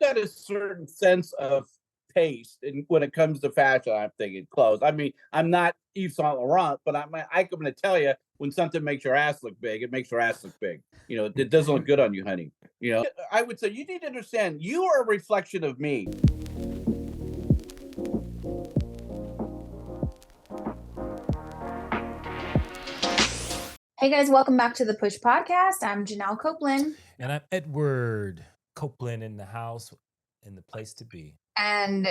got a certain sense of taste, and when it comes to fashion, I'm thinking clothes. I mean, I'm not Yves Saint Laurent, but I'm going to tell you, when something makes your ass look big, it makes your ass look big. It doesn't look good on you, honey. I would say you need to understand you are a reflection of me. Hey guys, welcome back to the Push Podcast. I'm Janelle Copeland. And I'm Edward Copeland, in the house, in the place to be. And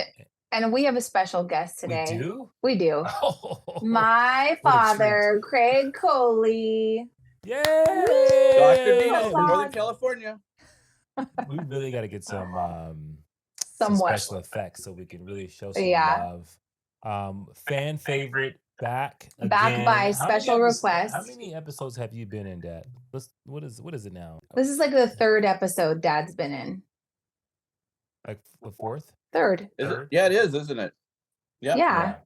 we have a special guest today. We do? We do. Oh, My father, Craig Colli. Yay! Dr. Dino from Northern California. We really got to get some Somewhat special effects so we can really show some love. Fan favorite. Back by special request. How many episodes have you been in, Dad? What is it now? This is like the third episode Dad's been in. Like the fourth? Third. Is it? Yeah, it is, isn't it? Yep. Yeah.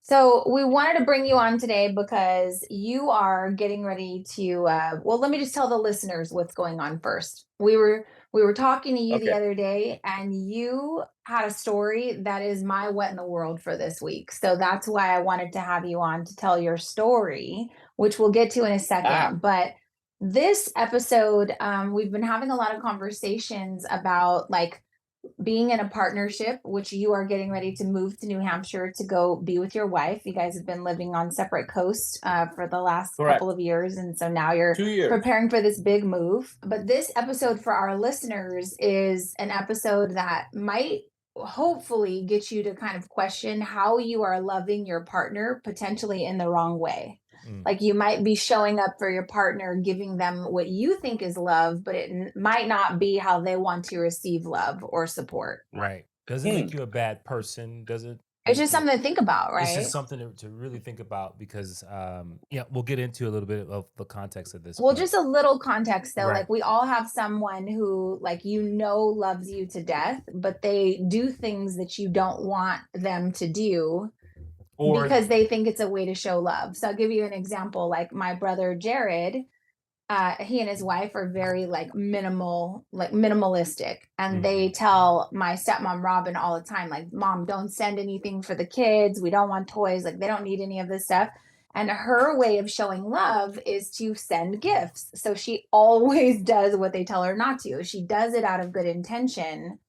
So we wanted to bring you on today because you are getting ready to, let me just tell the listeners what's going on first. We were talking to you the other day, and you had a story that is my what in the world for this week. So that's why I wanted to have you on to tell your story, which we'll get to in a second. But this episode, we've been having a lot of conversations about like being in a partnership, which you are getting ready to move to New Hampshire to go be with your wife. You guys have been living on separate coasts for the last couple of years. And so now you're preparing for this big move. But this episode for our listeners is an episode that might hopefully get you to kind of question how you are loving your partner potentially in the wrong way. Like you might be showing up for your partner, giving them what you think is love, but it might not be how they want to receive love or support. Right. Doesn't make you a bad person. It's just something to think about, right? It's just something to really think about because, we'll get into a little bit of the context of this. Well, just a little context though. Right. Like we all have someone who loves you to death, but they do things that you don't want them to do. Because they think it's a way to show love. So I'll give you an example. Like my brother Jared, he and his wife are very minimalistic. And they tell my stepmom Robin all the time, like, Mom, don't send anything for the kids. We don't want toys. Like they don't need any of this stuff. And her way of showing love is to send gifts. So she always does what they tell her not to. She does it out of good intention.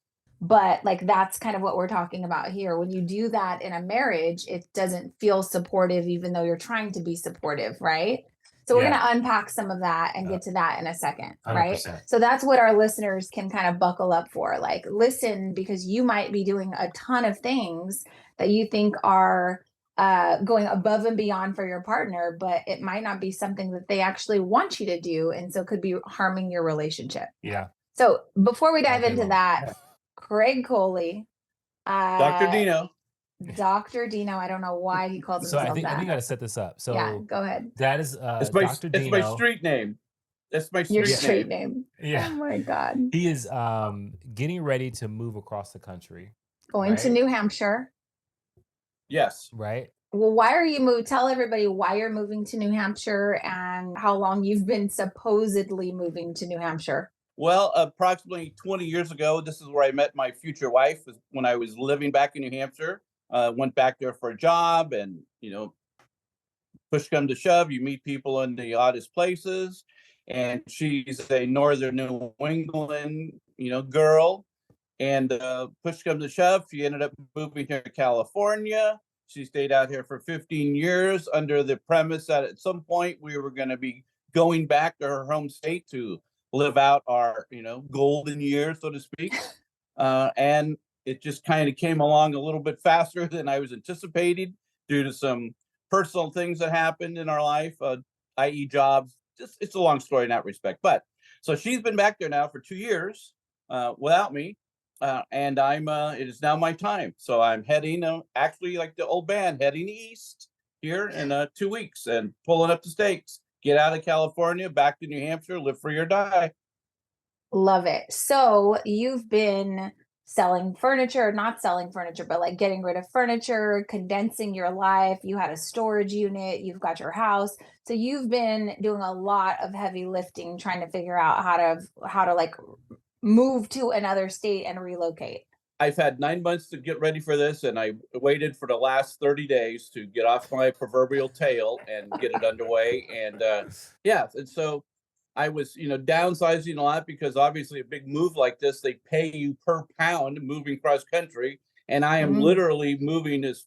But like, that's kind of what we're talking about here. When you do that in a marriage, it doesn't feel supportive, even though you're trying to be supportive, right? So we're going to unpack some of that and get to that in a second, 100%. Right? So that's what our listeners can kind of buckle up for. Like, listen, because you might be doing a ton of things that you think are going above and beyond for your partner, but it might not be something that they actually want you to do. And so could be harming your relationship. Yeah. So before we dive into that, Craig Colli. Dr. Dino. Dr. Dino. I don't know why he calls himself that. So I think I got to set this up. So yeah, go ahead. That is Dr. Dino. It's my street name. That's my street name. Yeah. Oh my God. He is getting ready to move across the country. Going to New Hampshire. Yes. Right. Well, why are you moving? Tell everybody why you're moving to New Hampshire and how long you've been supposedly moving to New Hampshire. Well, approximately 20 years ago, this is where I met my future wife when I was living back in New Hampshire. Went back there for a job and, push come to shove, you meet people in the oddest places. And she's a northern New England, girl. And push come to shove, she ended up moving here to California. She stayed out here for 15 years under the premise that at some point we were going to be going back to her home state to live out our, golden years, so to speak. And it just kind of came along a little bit faster than I was anticipating due to some personal things that happened in our life, i.e. jobs. It's a long story in that respect. But so she's been back there now for 2 years without me. And it is now my time. So I'm heading, actually like the old band, heading east here in 2 weeks and pulling up the stakes. Get out of California, back to New Hampshire, live free or die. Love it. So you've been selling furniture, not selling furniture, but like getting rid of furniture, condensing your life. You had a storage unit, you've got your house. So you've been doing a lot of heavy lifting, trying to figure out how to like move to another state and relocate? I've had 9 months to get ready for this, and I waited for the last 30 days to get off my proverbial tail and get it underway. And yeah, and so I was, downsizing a lot because obviously a big move like this, they pay you per pound moving cross country, and I am Mm. literally moving as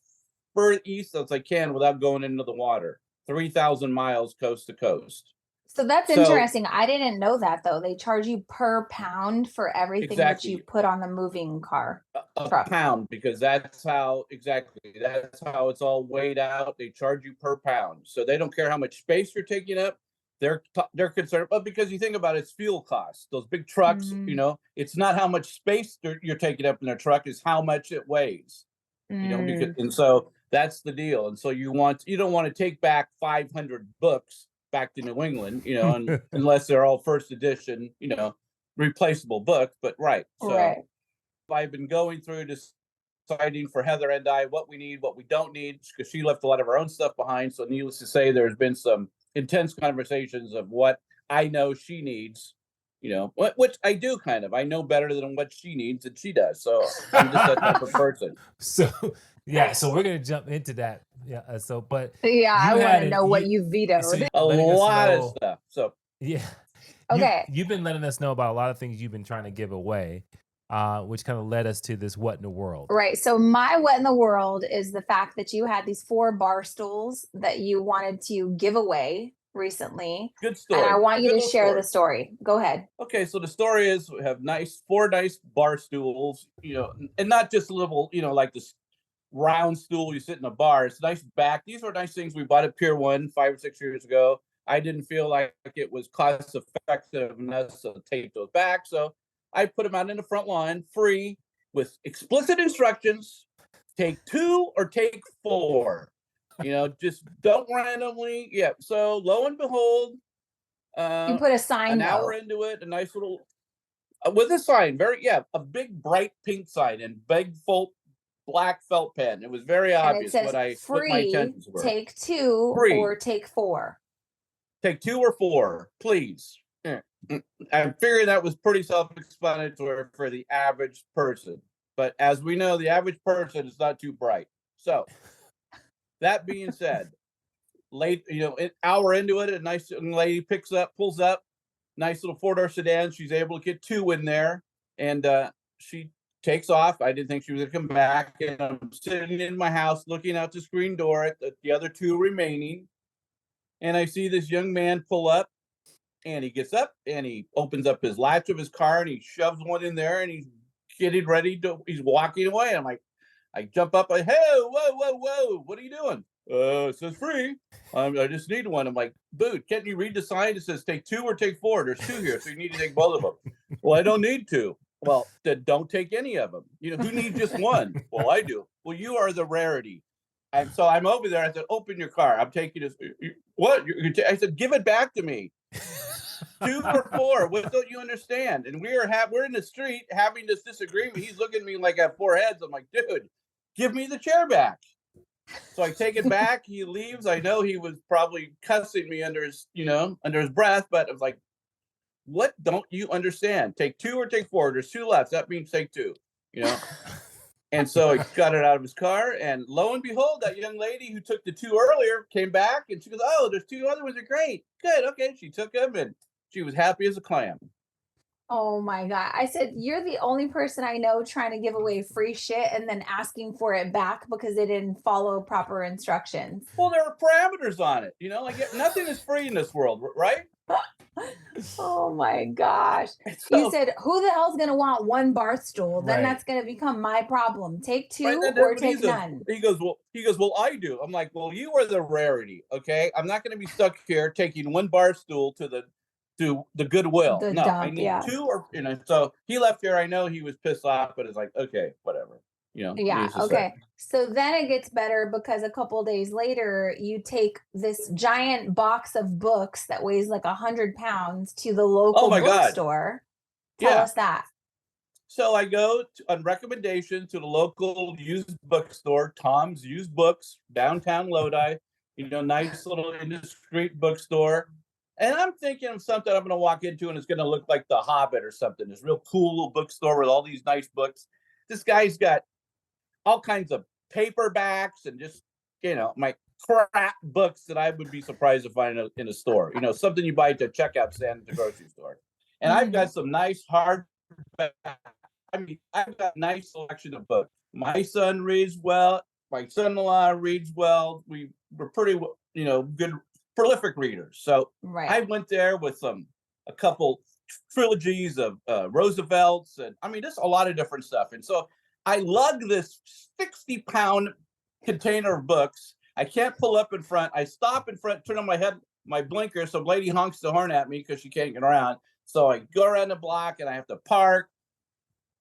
far east as I can without going into the water, 3,000 miles coast to coast. So that's So interesting. I didn't know that though. They charge you per pound for everything that you exactly. put on the moving car A truck. pound, because that's how it's all weighed out. They charge you per pound, so they don't care how much space you're taking up. They're concerned, but because you think about it, it's fuel costs. Those big trucks, Mm, it's not how much space you're taking up in their truck, is how much it weighs. Because mm, and so that's the deal. And so you don't want to take back 500 books back to New England, unless they're all first edition, replaceable books. But right, so right. I've been going through deciding for Heather and I what we need, what we don't need, because she left a lot of her own stuff behind. So needless to say, there's been some intense conversations of what I know she needs, which I do kind of. I know better than what she needs than she does. So I'm just that type of person. So yeah, so we're gonna jump into that. Yeah. But Yeah, I you want had to an know what you you so vetoed. you A letting us lot of know. stuff. So Yeah. Okay. You've been letting us know about a lot of things you've been trying to give away, which kind of led us to this what in the world. Right. So my what in the world is the fact that you had these 4 bar stools that you wanted to give away recently. good And I story. want you Good to little share the story. story. Go ahead. Okay, so the story is we have 4 nice bar stools, and not just little, like this round stool you sit in a bar. It's nice back. These were nice things we bought at Pier 1 5 or 6 years ago. I didn't feel like it was cost effective enough to take those back. So I put them out in the front lawn free with explicit instructions: take 2 or take 4. Just don't randomly. Yeah. So lo and behold, You uh, put a sign an hour though, into it, a nice little with a sign, a big bright pink sign in big full black felt pen. It was very and it obvious says what my free, intentions were. take 2 Free, or take 4. take 2 or 4, please. Yeah. I figured that was pretty self-explanatory for the average person, but as we know, the average person is not too bright. So that being said, late, an hour into it, a nice young lady pulls up, nice little 4-door sedan. She's able to get 2 in there, and she takes off. I didn't think she was going to come back, and I'm sitting in my house looking out the screen door at the other 2 remaining, and I see this young man pull up, and he gets up and he opens up his latch of his car and he shoves one in there, and he's getting ready he's walking away. I'm like, I jump up, like, hey, whoa, whoa, whoa, what are you doing? It says free. I just need one. I'm like, dude, can't you read the sign? It says take 2 or take 4. There's 2 here, so you need to take both of them. Well, I don't need 2. Well, then don't take any of them. Who needs just one? Well, I do. Well, you are the rarity. And so I'm over there. I said, open your car. I'm taking this. What? I said, give it back to me. 2 or 4. What don't you understand? And we're in the street having this disagreement. He's looking at me like I have 4 heads. I'm like, dude, give me the chair back. So I take it back. He leaves. I know he was probably cussing me under his breath, but I was like, what don't you understand? Take 2 or take 4. There's 2 left. That means take 2, And so he got it out of his car, and lo and behold, that young lady who took the 2 earlier came back, and she goes, oh, there's 2 other ones. Are great. Good. Okay. She took them, and she was happy as a clam. Oh my God. I said, you're the only person I know trying to give away free shit and then asking for it back because they didn't follow proper instructions. Well, there are parameters on it. Like nothing is free in this world, right? Oh my gosh. So, You said, who the hell's going to want 1 bar stool? Then Right. that's going to become my problem. Take 2 right, then or everybody take says- none. He goes, well, I do. I'm like, well, you are the rarity. Okay. I'm not going to be stuck here taking 1 bar stool to the Goodwill. The No, I dump, need yeah. 2 or, so he left here. I know he was pissed off, but it's like, okay, whatever, Yeah. needless to say. Okay. So then it gets better because a couple days later, you take this giant box of books that weighs like 100 pounds to the local my God. bookstore. Tell Yeah. us that. So I go on recommendation to the local used bookstore, Tom's Used Books, downtown Lodi. Nice little indiscreet bookstore. And I'm thinking of something I'm going to walk into, and it's going to look like The Hobbit or something. This real cool little bookstore with all these nice books. This guy's got all kinds of paperbacks and just, my crap books that I would be surprised to find in a store. Something you buy at the checkout stand at the grocery store. And I've got some nice hardback. I've got nice selection of books. My son reads well. My son-in-law reads well. We're pretty, good, prolific readers. So I went there with a couple trilogies of Roosevelt's, and there's a lot of different stuff. And so I lug this 60-pound container of books. I can't pull up in front. I stop in front, turn on my blinker. Some lady honks the horn at me because she can't get around. So I go around the block and I have to park.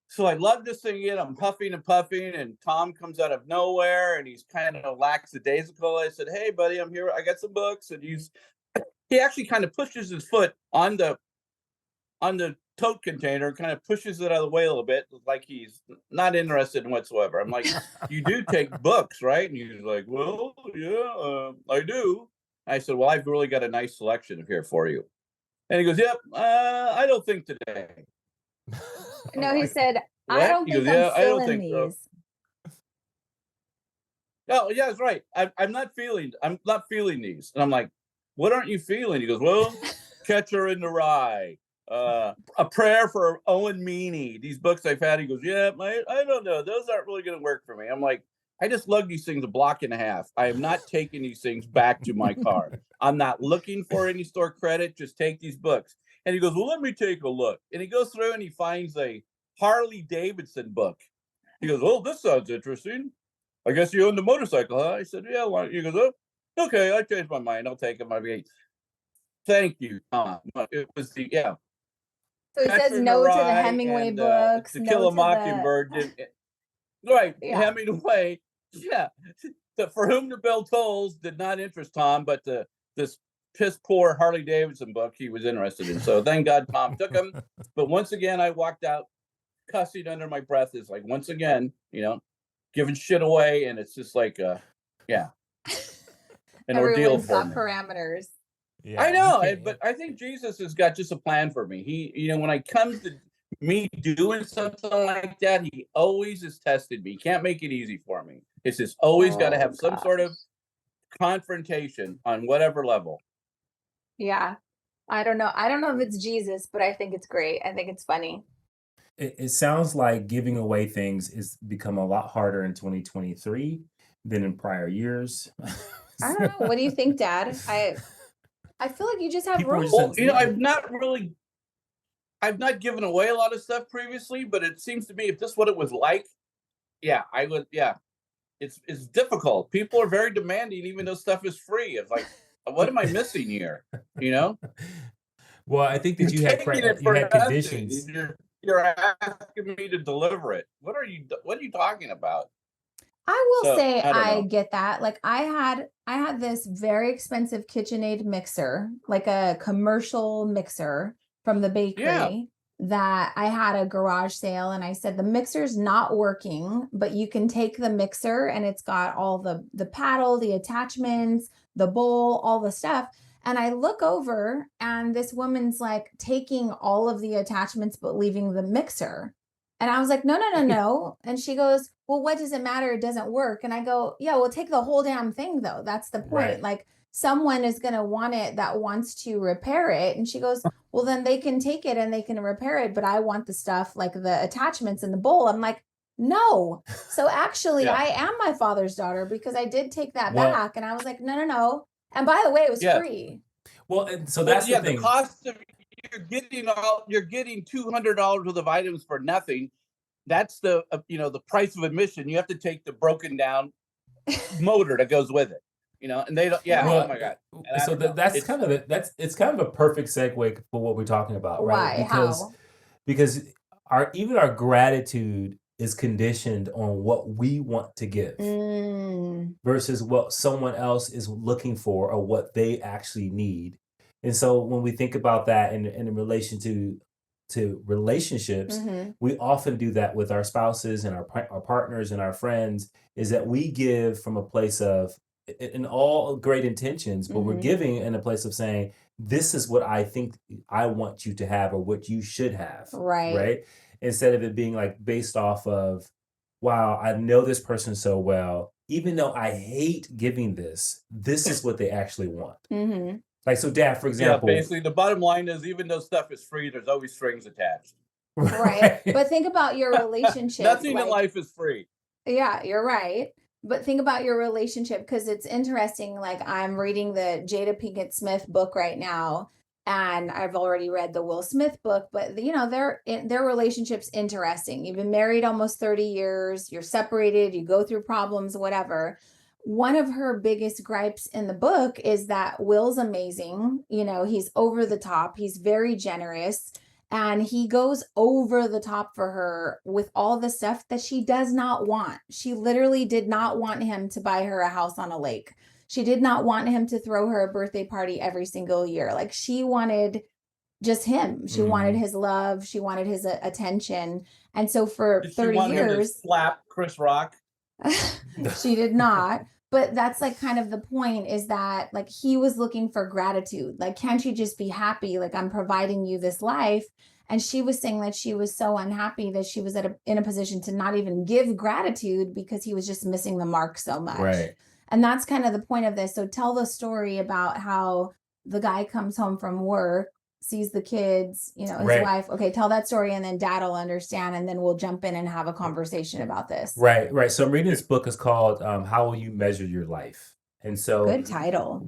So I lug this thing in. I'm huffing and puffing, and Tom comes out of nowhere, and he's kind of lackadaisical. I said, "Hey, buddy, I'm here. I got some books." And he actually kind of pushes his foot on the tote container, kind of pushes it out of the way a little bit, like he's not interested in whatsoever. I'm like, "You do take books, right?" And he's like, "Well, yeah, I do." I said, "Well, I've really got a nice selection here for you." And he goes, "Yep, I don't think today." No, he said, "What?" I don't He think goes, "Yeah, I'm I don't feeling think so." these. Oh, yeah, that's right. I'm not feeling these. And I'm like, "What aren't you feeling?" He goes, "Well, Catcher in the Rye, A Prayer for Owen Meany. These books I've had." He goes, "Yeah, I don't know. Those aren't really going to work for me." I'm like, "I just lugged these things a block and a half. I am not taking these things back to my car. I'm not looking for any store credit. Just take these books." And he goes, "Well, let me take a look." And he goes through and he finds a Harley Davidson book. He goes, "Oh, this sounds interesting. I guess you own the motorcycle, huh?" I said, "Yeah." Why? He goes, "Oh, okay, I changed my mind. I'll take them." I mean, thank you, Tom. It was So he says Catcher in the no to the Rye Hemingway and books, To no Kill a to Mockingbird. Right, Yeah. Hemingway. Yeah, For Whom the Bell Tolls did not interest Tom, but this piss poor Harley Davidson book he was interested in. So thank God Tom took him. But once again, I walked out cussing under my breath. Is like, once again, giving shit away, and it's just like, an ordeal Everyone's for got me. parameters. Yeah, I you know, can't. but I think Jesus has got just a plan for me. He, when I come to me doing something like that, he always has tested me. He can't make it easy for me. It's just always got to have some sort of confrontation on whatever level. Yeah. I don't know. I don't know if it's Jesus, but I think it's great. I think it's funny. It sounds like giving away things is become a lot harder in 2023 than in prior years. I don't know. What do you think, Dad? I feel like you just have People are rules. just Well, I've not given away a lot of stuff previously, but it seems to me if this is what it was like, yeah, I would, yeah. It's difficult. People are very demanding, even though stuff is free. It's like, what am I missing here? Well, I think that You're you had taking it you for had nothing. conditions. You're asking me to deliver it. What are you talking about? I will So, say I don't I know. get that. Like I had this very expensive KitchenAid mixer, like a commercial mixer from the bakery that I had a garage sale, and I said the mixer's not working, but you can take the mixer and it's got all the paddle, the attachments, the bowl, all the stuff. And I look over and this woman's like taking all of the attachments but leaving the mixer. And I was like, no. And she goes, "Well, what does it matter? It doesn't work." And I go, "Yeah, well, take the whole damn thing though. That's the point. Right. Like someone is going to want it that wants to repair it." And she goes, "Well, then they can take it and they can repair it. But I want the stuff like the attachments in the bowl." I'm like, "No." So actually Yeah. I am my father's daughter because I did take that Well- back. And I was like, no. And by the way, it was Yeah. free. Well, and so that's yeah, the thing. cost of you're getting $200 worth of items for nothing. That's the the price of admission. You have to take the broken down motor that goes with it. And they don't. Yeah. Well, Oh my God. And I so don't know. that's It's- kind of it's kind of a perfect segue for what we're talking about, right? Why? How? Because our gratitude is conditioned on what we want to give versus what someone else is looking for or what they actually need. And so when we think about that in relation to relationships, we often do that with our spouses and our partners and our friends, is that we give from a place of in all great intentions, but we're giving in a place of saying, this is what I think I want you to have or what you should have. Right. Right. Instead of it being like based off of, wow, I know this person so well. Even though I hate giving this is what they actually want. Mm-hmm. Like, so Dad, for Yeah, example. basically, the bottom line is even though stuff is free, there's always strings attached. Right. But think about your relationship. Nothing in like, life is free. yeah, you're right. But think about your relationship, because it's interesting. Like, I'm reading the Jada Pinkett Smith book right now, and I've already read the Will Smith book, but their relationship's interesting. You've been married almost 30 years, you're separated, you go through problems, whatever. One of her biggest gripes in the book is that Will's amazing. He's over the top, he's very generous, and he goes over the top for her with all the stuff that she does not want. She literally did not want him to buy her a house on a lake. She did not want him to throw her a birthday party every single year. Like, she wanted just him. She wanted his love. She wanted his attention. And so for 30 Him to years, slap Chris Rock. she did not. But that's like kind of the point, is that like he was looking for gratitude. Like, can't you just be happy? Like, I'm providing you this life. And she was saying that she was so unhappy that she was in a position to not even give gratitude because he was just missing the mark so much. Right. And that's kind of the point of this. So tell the story about how the guy comes home from work, sees the kids, his Right. wife. Okay, tell that story, and then Dad will understand, and then we'll jump in and have a conversation about this. Right. So I'm reading this book. Is called How Will You Measure Your Life? And so Good title.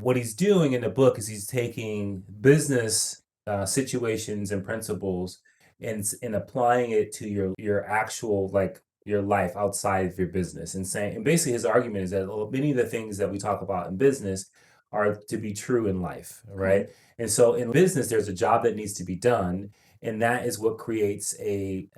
What he's doing in the book is he's taking business situations and principles and applying it to your actual, like, your life outside of your business, and basically his argument is that many of the things that we talk about in business are to be true in life, right? And so in business, there's a job that needs to be done, and that is what creates a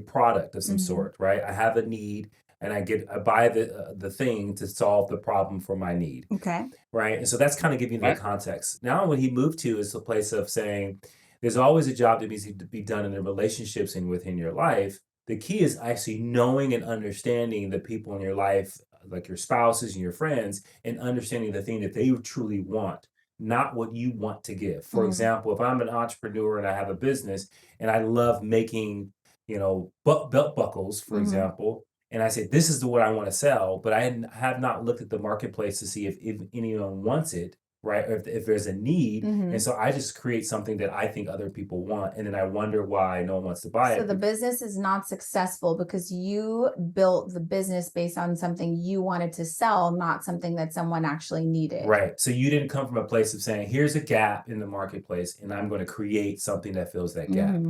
product of some sort, right? I have a need, and I buy the thing to solve the problem for my need. Okay. Right. And so that's kind of giving you Right. the context. Now, what he moved to is the place of saying there's always a job that needs to be done in the relationships and within your life. The key is actually knowing and understanding the people in your life, like your spouses and your friends, and understanding the thing that they truly want, not what you want to give. For example, if I'm an entrepreneur and I have a business and I love making, belt buckles, for example, and I say, this is what I want to sell, but I have not looked at the marketplace to see if anyone wants it, right? Or if there's a need. And so I just create something that I think other people want. And then I wonder why no one wants to buy So it. the business is not successful because you built the business based on something you wanted to sell, not something that someone actually needed. Right. So you didn't come from a place of saying, here's a gap in the marketplace, and I'm going to create something that fills that gap.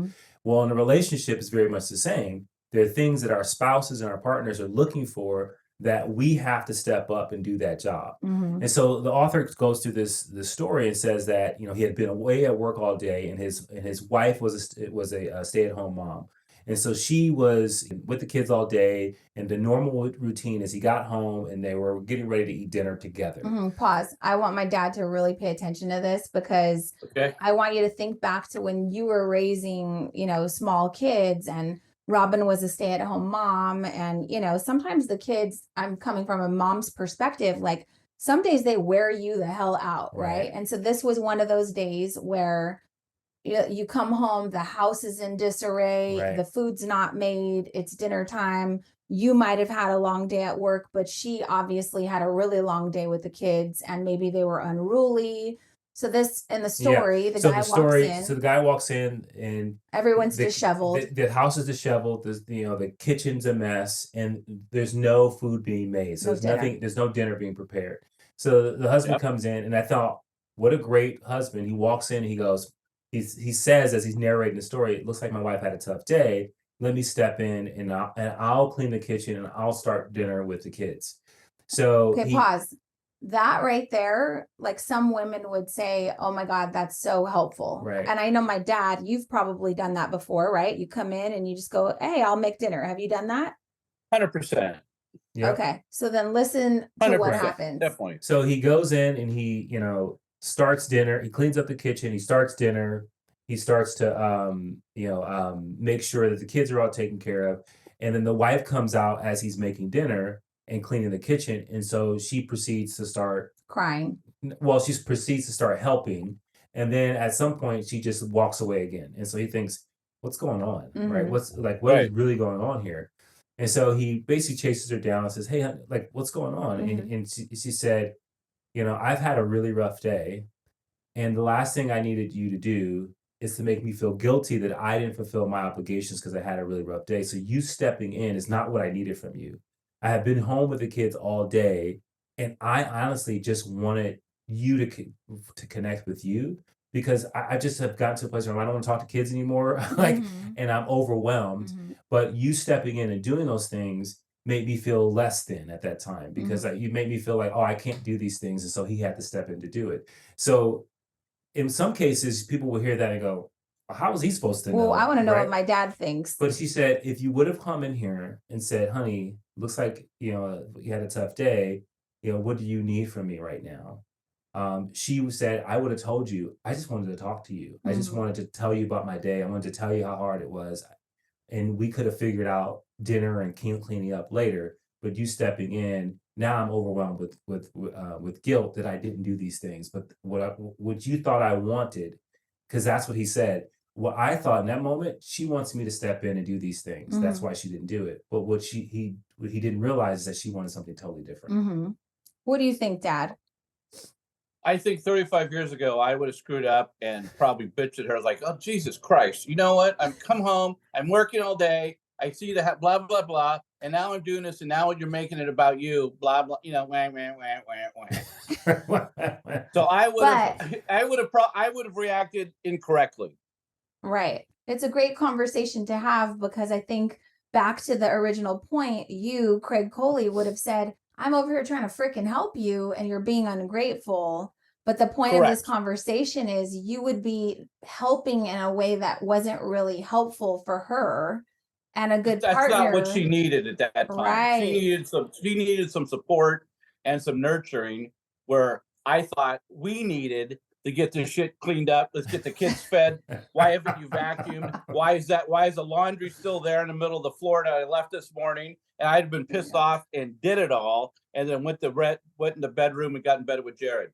Well, in a relationship, it's very much the same. There are things that our spouses and our partners are looking for that we have to step up and do that job. And so the author goes through this story and says that he had been away at work all day, and his wife was a stay-at-home mom. And so she was with the kids all day, and the normal routine is he got home and they were getting ready to eat dinner together. Pause. I want my dad to really pay attention to this, because I want you to think back to when you were raising, small kids, and Robin was a stay-at-home mom. And, sometimes the kids, I'm coming from a mom's perspective, like some days they wear you the hell out, right? And so this was one of those days where you come home, the house is in disarray, the food's not made, it's dinner time. You might have had a long day at work, but she obviously had a really long day with the kids, and maybe they were unruly. So this, in the story, the guy walks in. So the guy walks in, and everyone's disheveled. The house is disheveled. The kitchen's a mess, and there's no food being made. So there's no dinner being prepared. So the husband comes in, and I thought, what a great husband. He walks in and he goes, he says, as he's narrating the story, it looks like my wife had a tough day. Let me step in, and I'll clean the kitchen, and I'll start dinner with the kids. So pause. That right there, like some women would say, oh my God, that's so helpful. Right. And I know my dad, you've probably done that before, right? You come in and you just go, hey, I'll make dinner. Have you done that? 100%. Yep. Okay. So then listen to what happens. Definitely. So he goes in and he, starts dinner. He cleans up the kitchen. He starts dinner. He starts to, make sure that the kids are all taken care of. And then the wife comes out as he's making dinner and cleaning the kitchen. And so she proceeds to start crying. Well, she proceeds to start helping. And then at some point she just walks away again. And so he thinks, what's going on? Right? Mhm. What is really going on here? And so he basically chases her down and says, hey, honey, like, what's going on? Mhm. And she said, I've had a really rough day. And the last thing I needed you to do is to make me feel guilty that I didn't fulfill my obligations because I had a really rough day. So you stepping in is not what I needed from you. I have been home with the kids all day, and I honestly just wanted you to connect with you because I just have gotten to a place where I don't want to talk to kids anymore, Mhm. and I'm overwhelmed. Mhm. But you stepping in and doing those things made me feel less than at that time because you made me feel like, oh, I can't do these things, and so he had to step in to do it. So in some cases, people will hear that and go, "Well, how was he supposed to Well, I know?" want to know what Right? my dad thinks. But she said, if you would have come in here and said, honey, looks like, you had a tough day, what do you need from me right now? She said, I would have told you, I just wanted to talk to you. I just Mhm. wanted to tell you about my day. I wanted to tell you how hard it was. And we could have figured out dinner and cleaning up later. But you stepping in, now I'm overwhelmed with guilt that I didn't do these things. But what you thought I wanted, because that's what he said. What I thought in that moment, she wants me to step in and do these things. That's Mhm. why she didn't do it. But what he didn't realize is that she wanted something totally different. Mhm. What do you think, Dad? I think 35 years ago, I would have screwed up and probably bitched at her like, "Oh, Jesus Christ. You know what? I'm come home. I'm working all day. I see the blah, blah, blah. And now I'm doing this. And now you're making it about you. Blah, blah, wah, wah, wah, wah, wah." So I would have, But I would have reacted incorrectly. right. It's a great conversation to have because I think back to the original point, you, Craig Colli, would have said, I'm over here trying to freaking help you and you're being ungrateful. But the point of this Correct. conversation is you would be helping in a way that wasn't really helpful for her, and a good That's not what she partner. needed at that time. Right. She needed some support and some nurturing where I thought we needed to get this shit cleaned up. Let's get the kids fed. Why haven't you vacuumed? Why is the laundry still there in the middle of the floor that I left this morning? And I'd been pissed off and did it all, and then went in the bedroom and got in bed with Jared.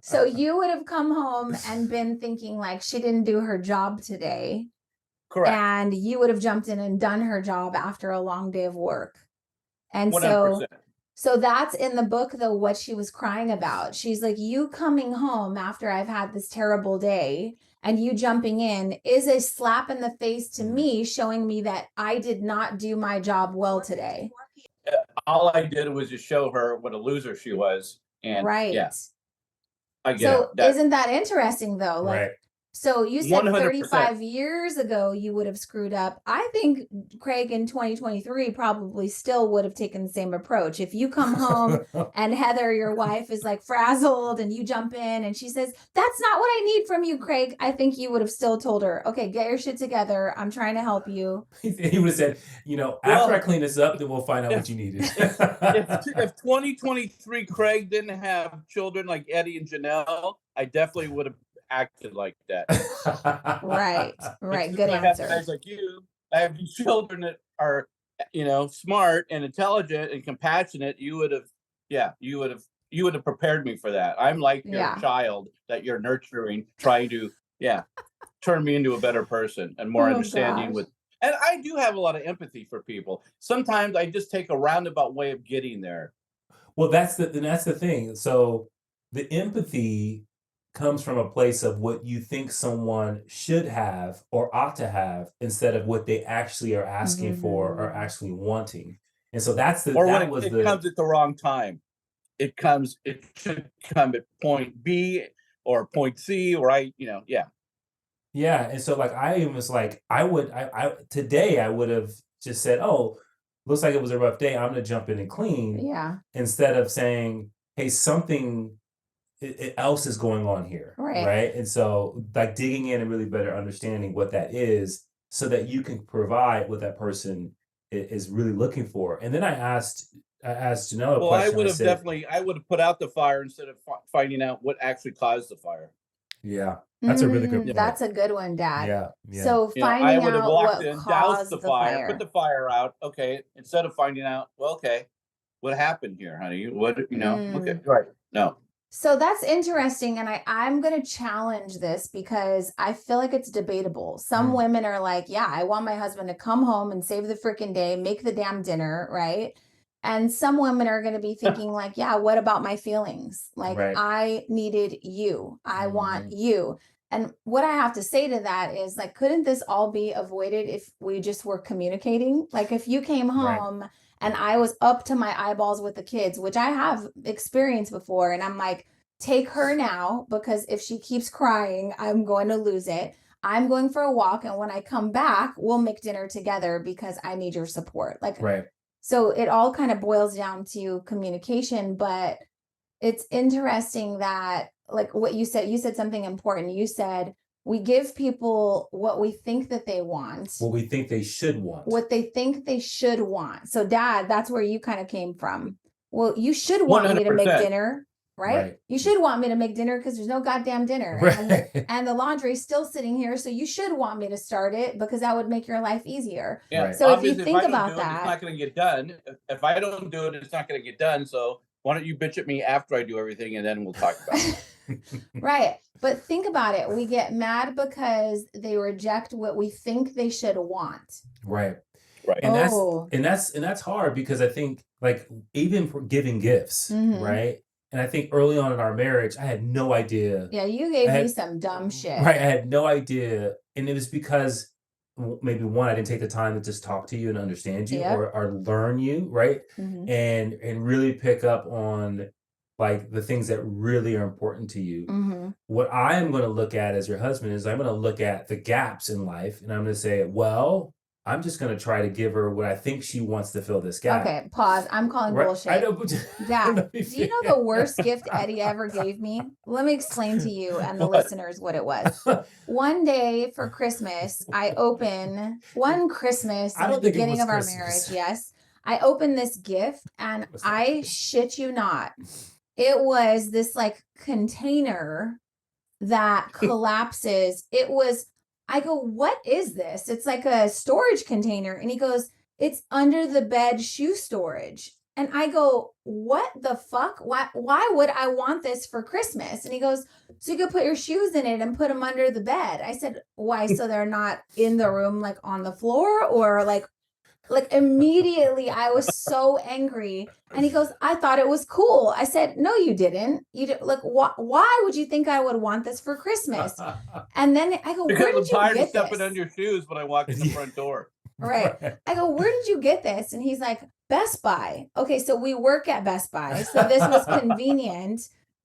So you would have come home and been thinking like she didn't do her job today. Correct. And you would have jumped in and done her job after a long day of work. And 100%. so that's in the book though, what she was crying about. She's like, you coming home after I've had this terrible day and you jumping in is a slap in the face to me, showing me that I did not do my job well today. All I did was just show her what a loser she was. And Right. yeah, I get So it. isn't that interesting though? Like, Right. so you said 100%. 35 years ago you would have screwed up. I think Craig in 2023 probably still would have taken the same approach. If you come home and Heather, your wife, is like frazzled and you jump in and she says, that's not what I need from you, Craig, I think you would have still told her, okay, get your shit together. I'm trying to help you. He would have said, after I clean this up, then we'll find out what you needed. If 2023 Craig didn't have children like Eddie and Janelle, I definitely would have acted like that. Right. Good I have answer. guys like you. I have these children that are, smart and intelligent and compassionate. You would have prepared me for that. I'm like your child that you're nurturing, trying to, turn me into a better person and more understanding gosh. and I do have a lot of empathy for people. Sometimes I just take a roundabout way of getting there. Well, that's the thing. So the empathy comes from a place of what you think someone should have or ought to have instead of what they actually are asking for or actually wanting. And so comes at the wrong time. It should come at point B or point C, or Yeah, and so, like, I was like, today I would have just said, "Oh, looks like it was a rough day. I'm gonna jump in and clean," Yeah. instead of saying, "Hey, something else is going on here," Right. right? And so, like, digging in and really better understanding what that is, so that you can provide what that person is really looking for. And then I asked Janelle a Well, I question. would I have said, definitely, I would have put out the fire instead of finding out what actually caused the fire. "Yeah, That's a really good point. That's a good one, Dad. yeah." So I finding would have out walked what in, doused caused the the fire, fire. put the fire out. Okay, instead of finding out, well, okay, what happened here, honey? What Okay, right? No. So that's interesting. And I'm going to challenge this because I feel like it's debatable. Some women are like, yeah, I want my husband to come home and save the freaking day, make the damn dinner, right? And some women are going to be thinking like, yeah, what about my feelings? Like, Right. I needed you. I want you. And what I have to say to that is like, couldn't this all be avoided if we just were communicating? Like if you came home and I was up to my eyeballs with the kids, which I have experienced before, and I'm like, take her now, because if she keeps crying, I'm going to lose it. I'm going for a walk, and when I come back, we'll make dinner together because I need your support. Like, so it all kind of boils down to communication, but it's interesting that, like what you said something important. You said we give people what we think that they want, What we think they should want. what they think they should want. So Dad, that's where you kind of came from. Well, you should want me to make 100%. dinner, right? You should want me to make dinner because there's no goddamn dinner. And the laundry's still sitting here. So you should want me to start it because that would make your life easier. Yeah. So if you Obviously, think I don't about do it, that, it's not going to get done. If I don't do it, it's not going to get done. So why don't you bitch at me after I do everything, and then we'll talk about it. right. But think about it. We get mad because they reject what we think they should want. Right. Right. And that's hard because I think like even for giving gifts, right? And I think early on in our marriage, I had no idea. Yeah, you gave me some dumb shit. Right. I had no idea. And it was because maybe one, I didn't take the time to just talk to you and understand you or learn you, right? And really pick up on like the things that really are important to you. What I am going to look at as your husband is I'm going to look at the gaps in life, and I'm going to say, well, I'm just going to try to give her what I think she wants to fill this gap. Okay, pause. I'm calling bullshit. I know. Dad, do you know the worst gift Eddie ever gave me? Let me explain to you and the listeners what it was. One day for Christmas, I open one Christmas at the beginning of our marriage. Yes. I opened this gift, and I shit you not, it was this like container that collapses. I go, what is this? It's like a storage container. And he goes, it's under the bed shoe storage. And I go, what the fuck? Why would I want this for Christmas? And he goes, so you could put your shoes in it and put them under the bed. I said, why? So they're not in the room, like on the floor, or like immediately I was so angry. And he goes, I thought it was cool. I said, no, you didn't. Like, why would you think I would want this for Christmas? And then I go, because where did I'm tired you of get stepping this? on your shoes when I walk in the front door. Right. I go, where did you get this? And he's like, Best Buy. Okay, so we work at Best Buy. So this was convenient.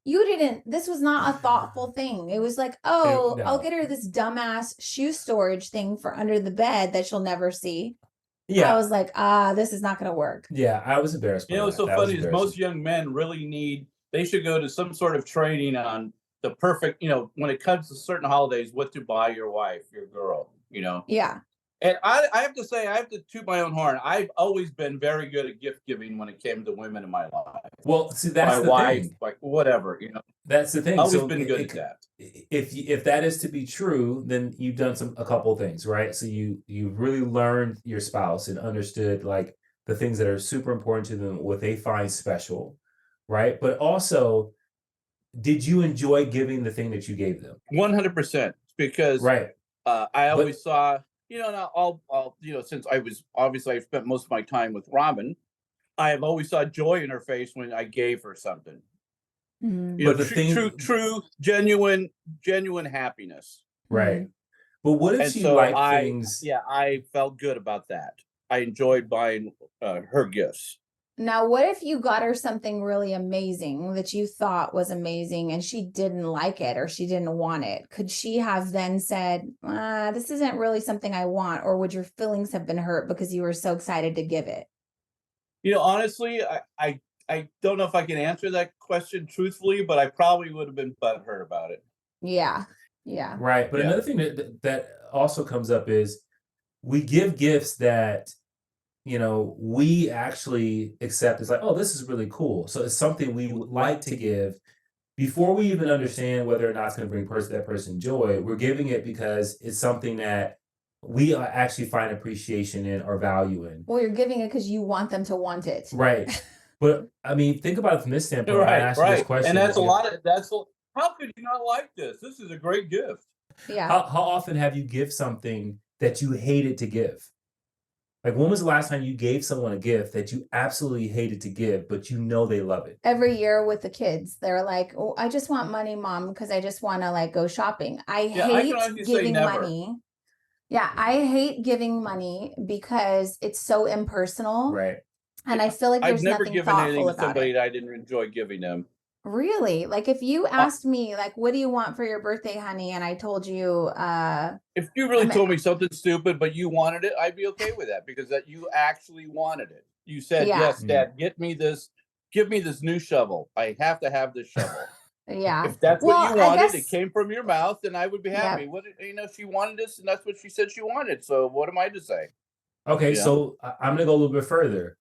This was not a thoughtful thing. It was like, oh, No. I'll get her this dumbass shoe storage thing for under the bed that she'll never see. Yeah. I was like, this is not going to work. Yeah, I was embarrassed. You know what's so funny is most young men really they should go to some sort of training on the perfect, when it comes to certain holidays, what to buy your wife, your girl, Yeah. And I have to say, I have to toot my own horn. I've always been very good at gift giving when it came to women in my life. Well, see, that's my the wife, thing. like whatever, That's the thing. Always been good at that. If that is to be true, then you've done a couple of things, right? So you've really learned your spouse and understood like the things that are super important to them, what they find special, right? But also, did you enjoy giving the thing that you gave them? 100%, because I always saw. Now I'll since I've spent most of my time with Robin, I have always saw joy in her face when I gave her something. But true, genuine happiness. Right. But what if she liked things? Yeah, I felt good about that. I enjoyed buying her gifts. Now, what if you got her something really amazing that you thought was amazing and she didn't like it or she didn't want it? Could she have then said, this isn't really something I want? Or would your feelings have been hurt because you were so excited to give it? Honestly, I don't know if I can answer that question truthfully, but I probably would have been butthurt about it. Yeah. Yeah. Right. But another thing that also comes up is we give gifts that we actually accept. It's like, oh, this is really cool. So it's something we would like to give before we even understand whether or not it's going to bring that person joy. We're giving it because it's something that we actually find appreciation in or value in. Well, you're giving it because you want them to want it. Right. But I mean, think about it from this standpoint. I Right, asked you this right. question. And that's a if- lot of how could you not like this? This is a great gift. Yeah. How often have you give something that you hated to give? Like, when was the last time you gave someone a gift that you absolutely hated to give, but you know they love it? Every year with the kids, they're like, "Oh, I just want money, mom, because I just want to like go shopping." I Yeah, I can hate honestly say giving never. money. Yeah, I hate giving money because it's so impersonal, Right. and I feel like I've there's never nothing given anything thoughtful to about somebody it. that I didn't enjoy giving them. Really? Like if you asked me, like, what do you want for your birthday, honey? And I told you, If you really mean- told me something stupid, but you wanted it, I'd be okay with that because that you actually wanted it. You said, Yeah. "Yes, Dad, give me this new shovel. I have to have this shovel." yeah. If that's Well, what you I wanted, guess- it came from your mouth, then I would be happy. Yep. What she wanted this, and that's what she said she wanted. So what am I to say? Okay, Yeah. so I'm gonna go a little bit further.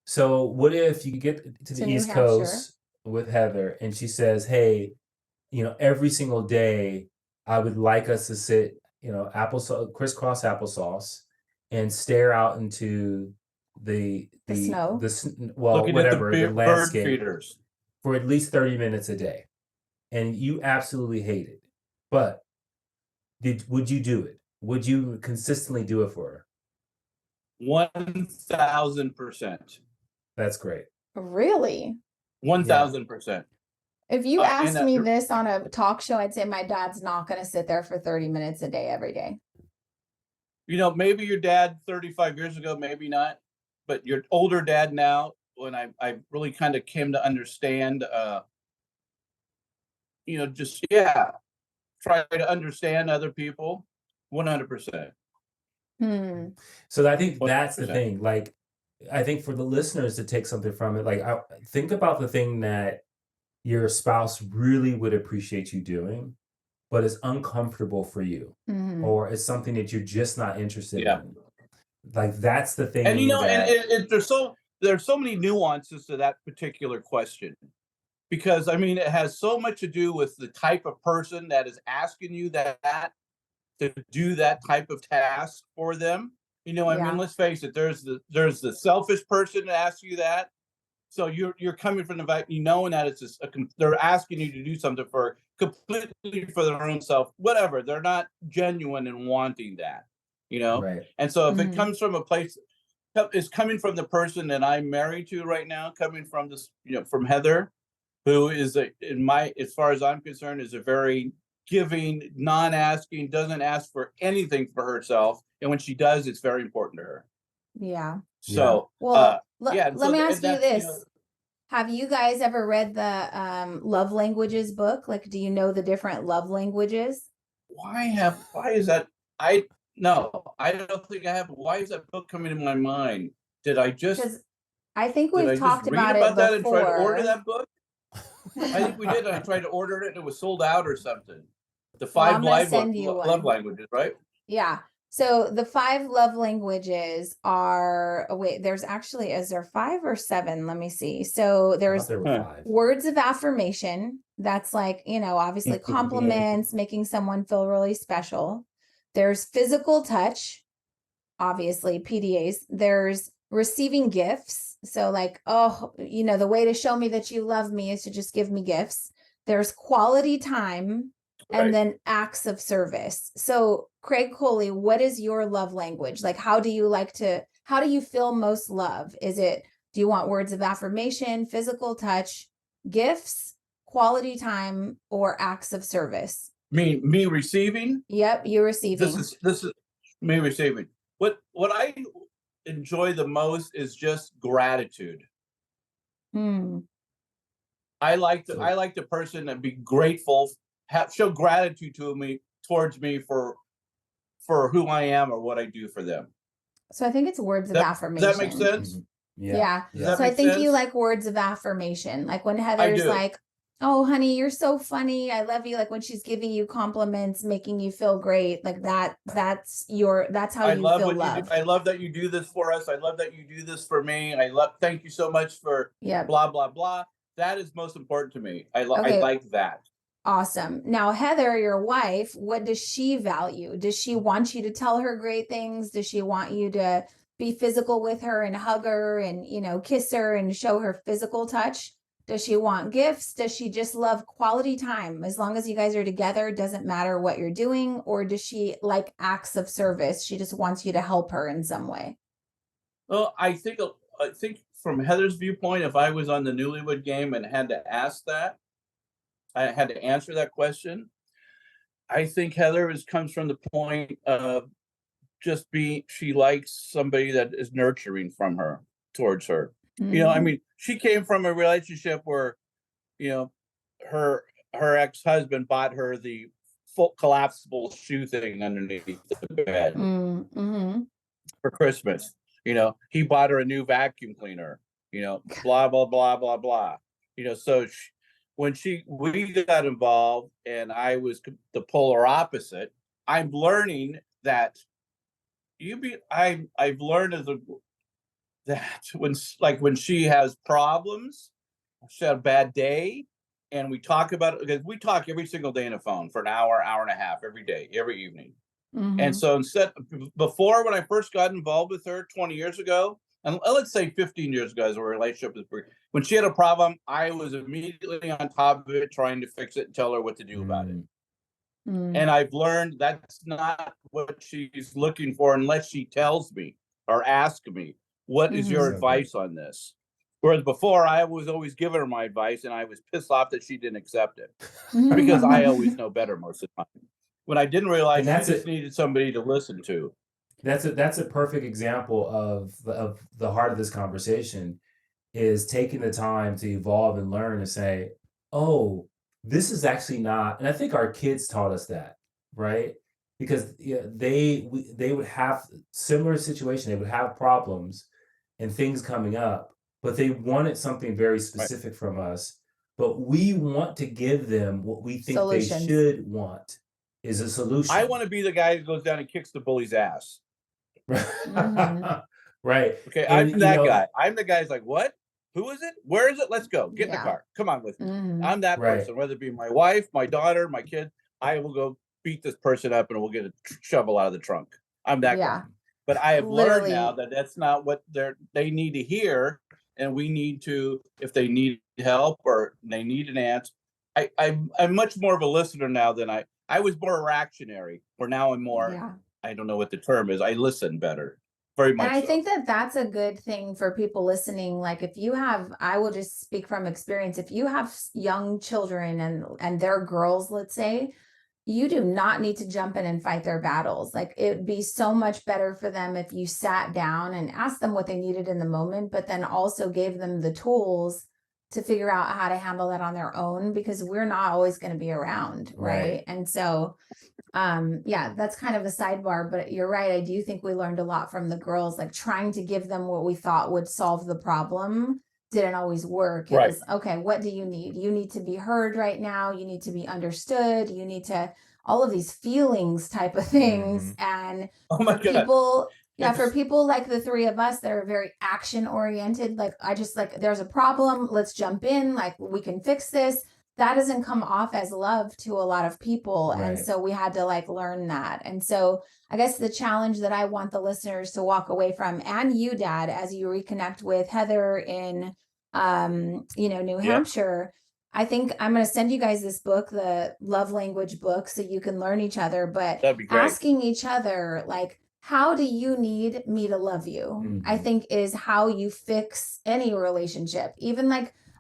So what if you get to the New East Hampshire. Coast with Heather and she says, "Hey, every single day I would like us to sit, crisscross applesauce and stare out into the snow? Looking whatever, at the the bird landscape feeders. for at least 30 minutes a day." And you absolutely hate it. But would you do it? Would you consistently do it for her? 1,000%. That's great. Really? 1,000%. If you and, asked me this on a talk show, I'd say my dad's not going to sit there for 30 minutes a day every day. Maybe your dad 35 years ago, maybe not, but your older dad now, when I really kind of came to understand, try to understand other people, 100%. So I think that's the 100%. thing. Like, I think for the listeners to take something from it, like, think about the thing that your spouse really would appreciate you doing, but is uncomfortable for you, or it's something that you're just not interested in. Like, that's the thing. And and there's so many nuances to that particular question, because I mean it has so much to do with the type of person that is asking you that to do that type of task for them. I mean, let's face it, there's the selfish person that asks you that. So you're coming from the fact knowing that it's just they're asking you to do something completely for their own self, whatever. They're not genuine in wanting that, Right. And so if it comes from a place, it's coming from the person that I'm married to right now, coming from this, from Heather, who is as far as I'm concerned, is a very giving, non-asking, doesn't ask for anything for herself, and when she does, it's very important to her. Yeah. So, well, yeah. let me ask you this. Have you guys ever read the love languages book? Like, do you know the different love languages? Why is that? No, I don't think I have. Why is that book coming to my mind? Did I just? Because I think Did I we've talked just read about it that and try to order before. that book? I think we did. I tried to order it and it was sold out or something. The Well, 5 I'm gonna send you love one. languages, right? Yeah. So the 5 love languages are, there's actually, is there 5 or 7? Let me see. So I there's thought there were 5. words of affirmation. That's like, obviously compliments, making someone feel really special. There's physical touch, obviously PDAs. There's receiving gifts. So like, the way to show me that you love me is to just give me gifts. There's quality time. Right. And then acts of service. So Craig Colli, what is your love language? Like, how do you feel most love? Do you want words of affirmation, physical touch, gifts, quality time, or acts of service? Me receiving? Yep, you receiving. This is me receiving. What I enjoy the most is just gratitude. I like the person to be grateful, show gratitude towards me for who I am or what I do for them. So I think it's words of affirmation. Does that make sense? Yeah. Does So I think you like words of affirmation. Like when Heather's like, "Oh, honey, you're so funny. I love you." Like when she's giving you compliments, making you feel great. Like that's how you feel loved. I love that you do this for us. I love that you do this for me. Thank you so much for blah, blah, blah. That is most important to me. I like that. Awesome. Now, Heather, your wife, what does she value? Does she want you to tell her great things? Does she want you to be physical with her and hug her and, kiss her and show her physical touch? Does she want gifts? Does she just love quality time? As long as you guys are together, it doesn't matter what you're doing. Or does she like acts of service? She just wants you to help her in some way. Well, I think from Heather's viewpoint, if I was on the Newlywed Game and had to ask that, I had to answer that question. I think Heather comes from the point of she likes somebody that is nurturing towards her. I mean, she came from a relationship where, her ex-husband bought her the full collapsible shoe thing underneath the bed for Christmas. He bought her a new vacuum cleaner, blah, blah, blah, blah, blah. So when we got involved and I was the polar opposite, I'm learning that I've learned that when she has problems, she had a bad day, and we talk about it, because we talk every single day on the phone for an hour, hour and a half every day, every evening. And so before, when I first got involved with her 20 years ago, and let's say 15 years ago, as a relationship was when she had a problem, I was immediately on top of it, trying to fix it and tell her what to do about it. And I've learned that's not what she's looking for unless she tells me or asks me, what is your advice on this? Whereas before, I was always giving her my advice, and I was pissed off that she didn't accept it because I always know better most of the time. When I didn't realize she just needed somebody to listen to. That's a perfect example of the heart of this conversation, is taking the time to evolve and learn and say, oh, this is actually not, and I think our kids taught us that, right? Because they would have similar situations, they would have problems and things coming up, but they wanted something very specific from us. But we want to give them what we think they should want is a solution. I want to be the guy who goes down and kicks the bully's ass. Right. Okay, I'm that guy. I'm the guy who's like, what? Who is it? Where is it? Let's go. Get in the car. Come on with me. I'm that person, whether it be my wife, my daughter, my kid. I will go beat this person up and we'll get a shovel out of the trunk. I'm that guy. But I have learned now that that's not what they need to hear. And we need to, if they need help or they need an answer. I'm much more of a listener now than I was more reactionary, where now I'm more, I don't know what the term is. I listen better. Very much. And I think that that's a good thing for people listening. Like if you have, I will just speak from experience. If you have young children and they're girls, let's say, you do not need to jump in and fight their battles. Like it'd be so much better for them if you sat down and asked them what they needed in the moment, but then also gave them the tools to figure out how to handle that on their own, because we're not always going to be around. Right. And so, that's kind of a sidebar, but you're right. I do think we learned a lot from the girls, like trying to give them what we thought would solve the problem didn't always work. It was, okay, what do you need? You need to be heard right now. You need to be understood. You need to, all of these feelings type of things. And for people like the three of us that are very action oriented, like there's a problem, let's jump in, like we can fix this. That doesn't come off as love to a lot of people. And so we had to learn that. And so I guess the challenge that I want the listeners to walk away from, and you, Dad, as you reconnect with Heather in, New Hampshire, I think I'm going to send you guys this book, the love language book, so you can learn each other, but asking each other, how do you need me to love you? I think is how you fix any relationship. Even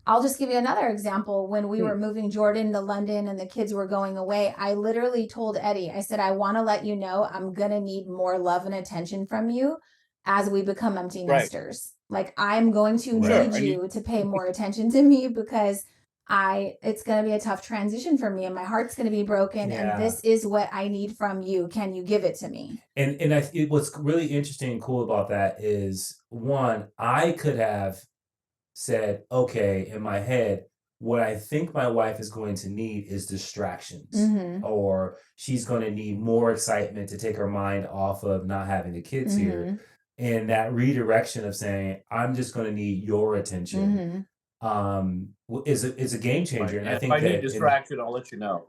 I'll just give you another example. When we were moving Jordan to London and the kids were going away, I literally told Eddie, I said, I want to let you know I'm going to need more love and attention from you as we become empty nesters. I'm going to need you to pay more attention to me, because it's going to be a tough transition for me and my heart's going to be broken. And this is what I need from you. Can you give it to me? And what's really interesting and cool about that is, one, I could have said, okay, in my head, what I think my wife is going to need is distractions, or she's going to need more excitement to take her mind off of not having the kids here. And that redirection of saying, I'm just going to need your attention, is a game changer. And I think if I need distraction, I'll let you know.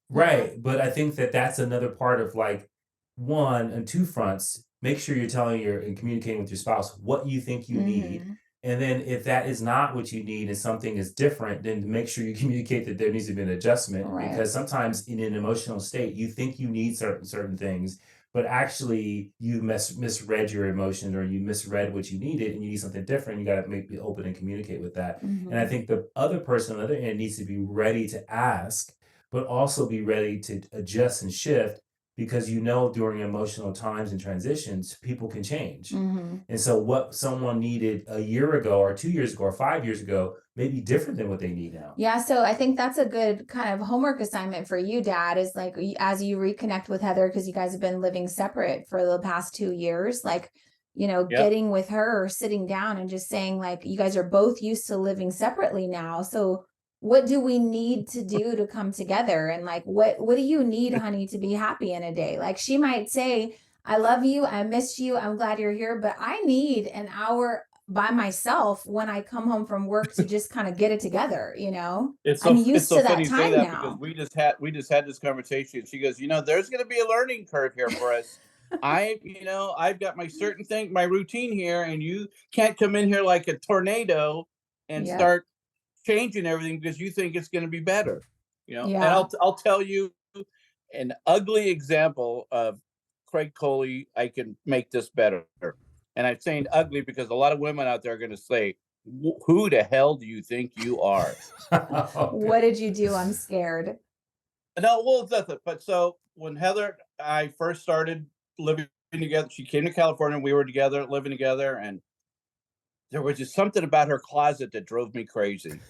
Right. But I think that that's another part of one, on two fronts. make sure you're telling and communicating with your spouse what you think you need. Mhm. And then if that is not what you need and something is different, then make sure you communicate that there needs to be an adjustment, Right. because sometimes in an emotional state, you think you need certain things, but actually you misread your emotions, or you misread what you needed and you need something different. You got to be open and communicate with that. And I Mhm. think the other person on the other end needs to be ready to ask, but also be ready to adjust and shift, because during emotional times and transitions, people can change. Mhm. And so what someone needed a year ago or 2 years ago or 5 years ago may be different than what they need now. Yeah, so I think that's a good kind of homework assignment for you, Dad, is like as you reconnect with Heather, because you guys have been living separate for the past 2 years, like, Yep. getting with her or sitting down and just saying, like, you guys are both used to living separately now. So what do we need to do to come together? And like, what do you need, honey, to be happy in a day? Like, she might say, I love you, I missed you, I'm glad you're here, but I need an hour by myself when I come home from work to just kind of get it together, It's I'm it's used so to that funny you say time that, because now. we just had this conversation. She goes, there's going to be a learning curve here for us. I've got my certain thing, my routine here, and you can't come in here like a tornado and Yep. start changing everything because you think it's going to be better. And Yeah. I'll tell you an ugly example of Craig Colli. I can make this better. And I'm saying ugly because a lot of women out there are going to say, who the hell do you think you are? What did you do? I'm scared. No, well, it's nothing. But so when Heather and I first started living together, she came to California. We were together, living together, and there was just something about her closet that drove me crazy.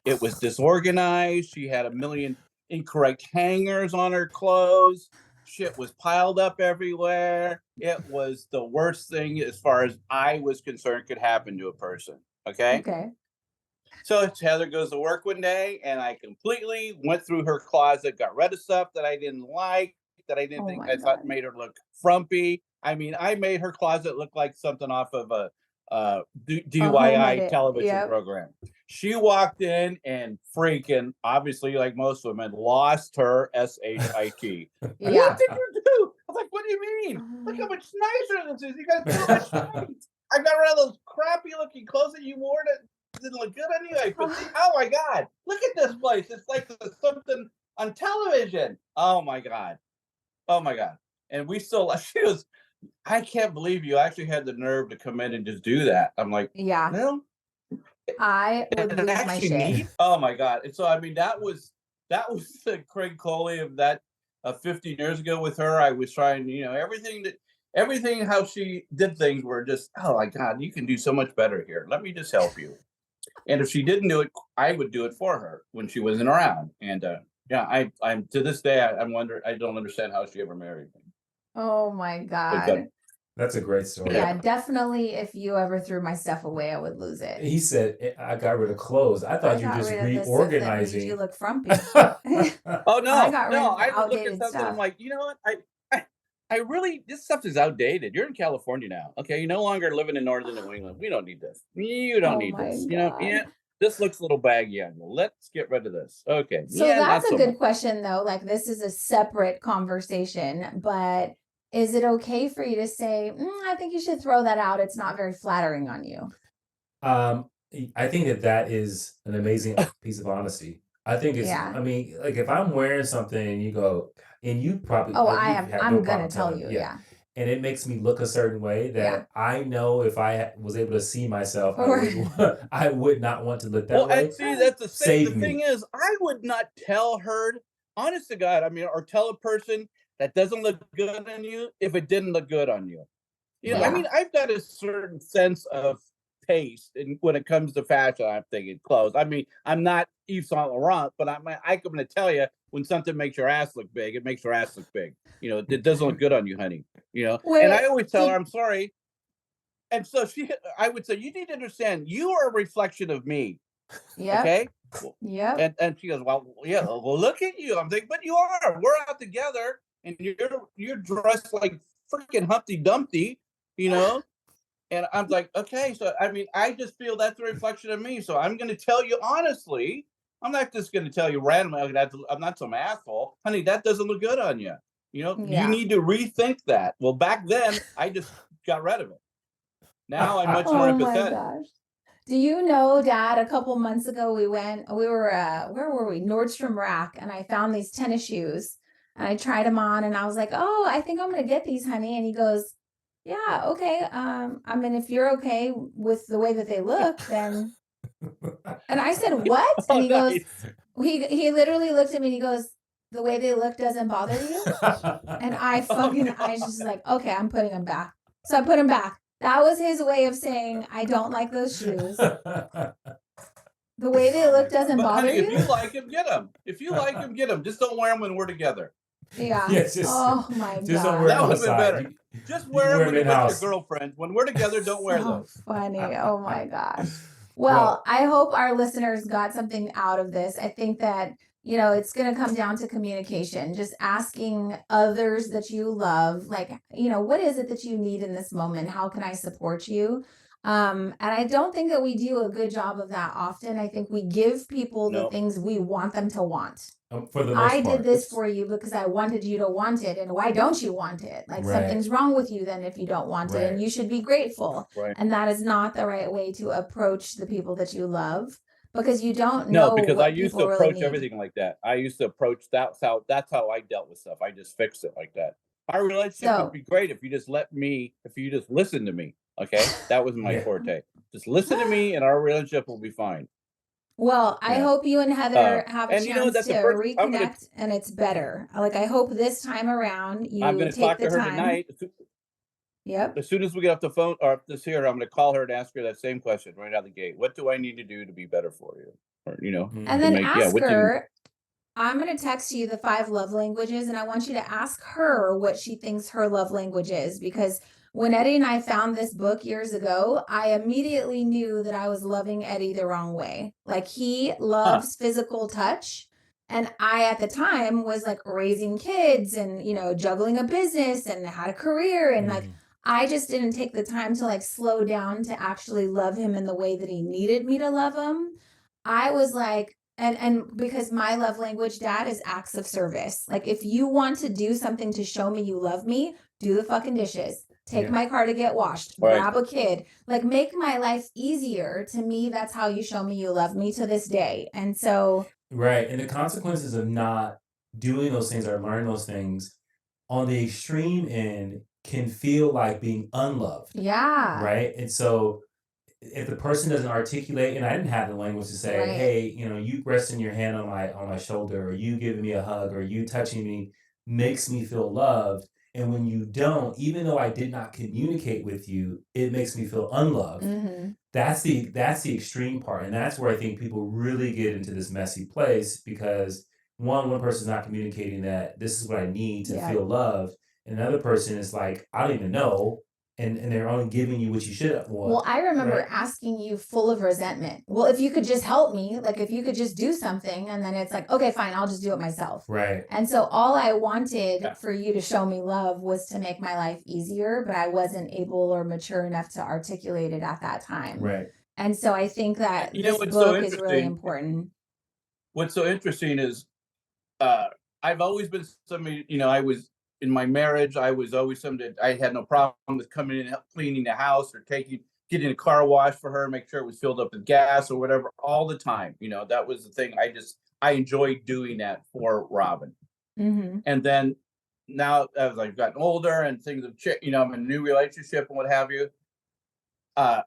It was disorganized. She had a million incorrect hangers on her clothes. Shit was piled up everywhere. It was the worst thing, as far as I was concerned, could happen to a person. Okay. Okay. So Heather goes to work one day, and I completely went through her closet, got rid of stuff that I didn't like, that I didn't Oh think, my I thought God. made her look frumpy. I mean, I made her closet look like something off of a A home DIY edit. television Yep. program. She walked in and freaking, obviously, like most women, lost her SHIT. Yeah. What did you do? I was like, what do you mean? Look how much nicer this is. You got so much space. I got rid of those crappy looking clothes that you wore that didn't look good anyway. But oh my God, look at this place. It's like something on television. Oh my God. Oh my God. And she goes, I can't believe you actually had the nerve to come in and just do that. I'm like, Yeah. well, I would it lose my actually shit. need. Oh my God. And so, I mean, that was the Craig Coley of that 15 years ago with her. I was trying, everything how she did things were just, oh my God, you can do so much better here. Let me just help you. And if she didn't do it, I would do it for her when she wasn't around. And yeah, I'm to this day, I'm wondering, I don't understand how she ever married me. Oh my But God. That's a great story. Yeah, definitely. If you ever threw my stuff away, I would lose it. He said, I got rid of clothes. I I thought you were got just rid of the stuff that made reorganizing. you look frumpy. Oh I got rid no, of the I would look at outdated something. I'm stuff. like, you know what? I really, this stuff is outdated. You're in California now. Okay. You're no longer living in northern New England. We don't need this. You don't Oh need my this. God. Yeah, this looks a little baggy on you. Let's get rid of this. Okay. So Yeah, that's not a so good much. question, though. Like, this is a separate conversation, but is it okay for you to say, I think you should throw that out? It's not very flattering on you. I think that is an amazing piece of honesty. I think it's, Yeah. I mean, like if I'm wearing something and you go, and you probably, Oh, you have no I'm gonna problem tell telling, you. yeah. Yeah. And it makes me look a certain way Yeah. that I know if I was able to see myself, Right. I would not want to look that Well, way. and see, that's the thing. Save The me. thing is, I would not tell her, honest to God, I mean, or tell a person that doesn't look good on you if it didn't look good on you. I Yeah. mean, I've got a certain sense of taste when it comes to fashion. I'm thinking clothes. I mean, I'm not Yves Saint Laurent, but I'm going to tell you, when something makes your ass look big, it makes your ass look big. It doesn't look good on you, honey. And I Wait, always tell her, I'm sorry. And so I would say, you need to understand, you are a reflection of me. Yep. Okay. Yep. And she goes, well, yeah, well, look at you. I'm thinking, but you are. We're out together, and you're dressed like freaking Humpty Dumpty, And I'm like, okay, so I mean, I just feel that's a reflection of me. So I'm going to tell you honestly. I'm not just going to tell you randomly. I'm not some asshole, honey. That doesn't look good on you. You know, you Yeah. need to rethink that. Well, back then I just got rid of it. Now I'm much more Oh my empathetic. gosh. Do you know, Dad, a couple months ago we were where were we? Nordstrom Rack, and I found these tennis shoes and I tried them on and I was like, "Oh, I think I'm gonna get these, honey." And he goes, "Yeah, okay. I mean, if you're okay with the way that they look, then." And I said, "What?" Oh, And he goes, nice. he literally looked at me and he goes, "The way they look doesn't bother you?" And I was just like, "Okay, I'm putting them back." So I put them back. That was his way of saying, "I don't like those shoes. The way they look doesn't But bother honey, if you you?" like him, get him. If you like him, get him. Just don't wear them when we're together. Yeah. Yes, just, Oh my just don't God. wear That them would have been outside. better. Just You wear can them wear when them you're with in-house. your girlfriend. When we're together, don't wear So those. funny. Oh my gosh. Well, I hope our listeners got something out of this. I think that, it's going to come down to communication, just asking others that you love, like, what is it that you need in this moment? How can I support you? And I don't think that we do a good job of that often. I think we give people the No. things we want them to want. For the most I part. did this for you because I wanted you to want it. And why don't you want it? Like, Right. something's wrong with you then if you don't want it. And Right. you should be grateful. Right. And that is not the right way to approach the people that you love, because you don't No, know because what I used to people really approach need. everything like that. I used to approach that's how I dealt with stuff. I just fixed it like that. Our relationship So- would be great if you just listen to me. Okay. That was my Yeah. forte. Just listen to me and our relationship will be fine. Well, I Yeah. hope you and Heather have a and you know, chance that's to the first- I'm gonna- reconnect and it's better. Like, I hope this time around you I'm going to take talk the to her time. tonight. Yep. As soon as we get off the phone or this here, I'm going to call her and ask her that same question right out of the gate. What do I need to do to be better for you? Or, And to then make- ask what do you- her, I'm going to text you the 5 love languages, and I want you to ask her what she thinks her love language is. Because when Eddie and I found this book years ago, I immediately knew that I was loving Eddie the wrong way. Like, he loves physical touch. And I, at the time, was like raising kids and, juggling a business and had a career. And like, I just didn't take the time to like slow down to actually love him in the way that he needed me to love him. I was like, and because my love language, Dad, is acts of service. Like, if you want to do something to show me you love me, do the fucking dishes, take my car to get washed, Right. grab a kid, like, make my life easier. To me, that's how you show me you love me to this day. And so, Right. And the consequences of not doing those things or learning those things on the extreme end can feel like being unloved. yeah. Right. And so if the person doesn't articulate, and I didn't have the language to say, Right. hey, you resting your hand on my shoulder, or you giving me a hug, or you touching me makes me feel loved. And when you don't, even though I did not communicate with you, it makes me feel unloved. Mm-hmm. That's the extreme part. And that's where I think people really get into this messy place, because one person's not communicating that this is what I need to feel loved. And another person is like, I don't even know. And they're only giving you what you should have. Well, I remember right? asking you full of resentment. Well, if you could just help me, like, if you could just do something, and then it's like, okay, fine, I'll just do it myself. Right. And so all I wanted Yeah. for you to show me love was to make my life easier, but I wasn't able or mature enough to articulate it at that time. Right. And so I think that You know this what's so book is really interesting? important. What's so interesting is I've always been somebody, I was in my marriage, I was always somebody, I had no problem with coming in, cleaning the house or getting a car wash for her, make sure it was filled up with gas or whatever all the time. That was the thing. I enjoyed doing that for Robin. Mm-hmm. And then now as I've gotten older and things have changed, I'm in a new relationship and what have you. I'm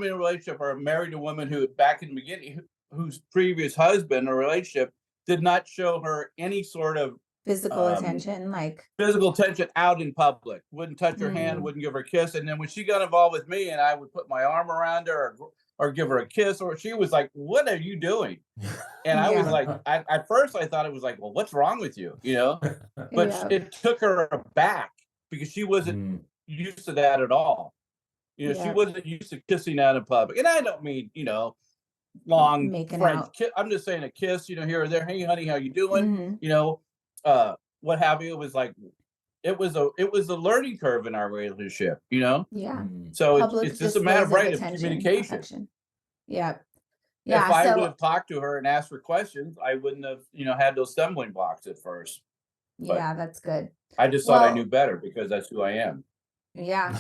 in a relationship or married a woman who back in the beginning, whose previous husband or relationship did not show her any sort of Physical attention, like physical attention out in public, wouldn't touch her hand, wouldn't give her a kiss. And then when she got involved with me and I would put my arm around her or give her a kiss, or she was like, what are you doing? And I was like, at first I thought it was like, well, what's wrong with you? But it took her aback because she wasn't used to that at all. She wasn't used to kissing out in public. And I don't mean, long Making French out. kiss. I'm just saying a kiss, here or there. Hey, honey, how you doing? Mhm. What have you? It was like, it was a learning curve in our relationship, Yeah. So Public it's just a matter of displays of of attention, communication. affection. Yeah. If Yeah. I So would have talked to her and asked for questions, I wouldn't have, had those stumbling blocks at first. Yeah, that's good. I just thought I Well, knew better because that's who I am. yeah.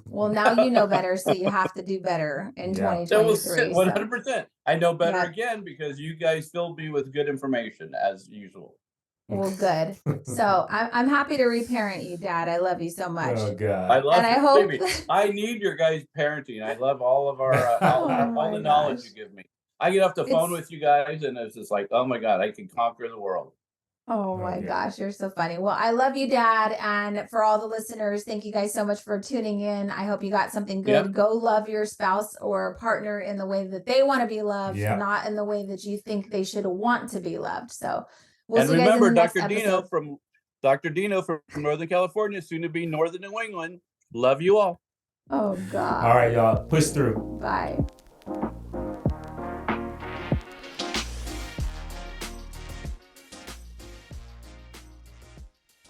Well, now you know better, so you have to do better in Yeah. That was 2023. So 100%. I know better yeah, again because you guys filled me with good information as usual. well, good. So I'm happy to reparent you, Dad. I love you so much, Oh I God. love and I it, hope baby. that. I need your guys' parenting. I love all of our Oh all my the knowledge gosh, you give me. I get off the phone it's with you guys, and it's just like, oh my god, I can conquer the world. oh Oh my yeah. gosh, you're so funny. Well, I love you, Dad, and for all the listeners, thank you guys so much for tuning in. I hope you got something Yep. good. Go love your spouse or partner in the way that they want to be loved, Yeah. not in the way that you think they should want to be loved. So we'll And see you guys in remember, the next Dr. Dino from Northern California, soon to be Northern New England. Love you all. Oh All right, God. y'all. Push through. Bye.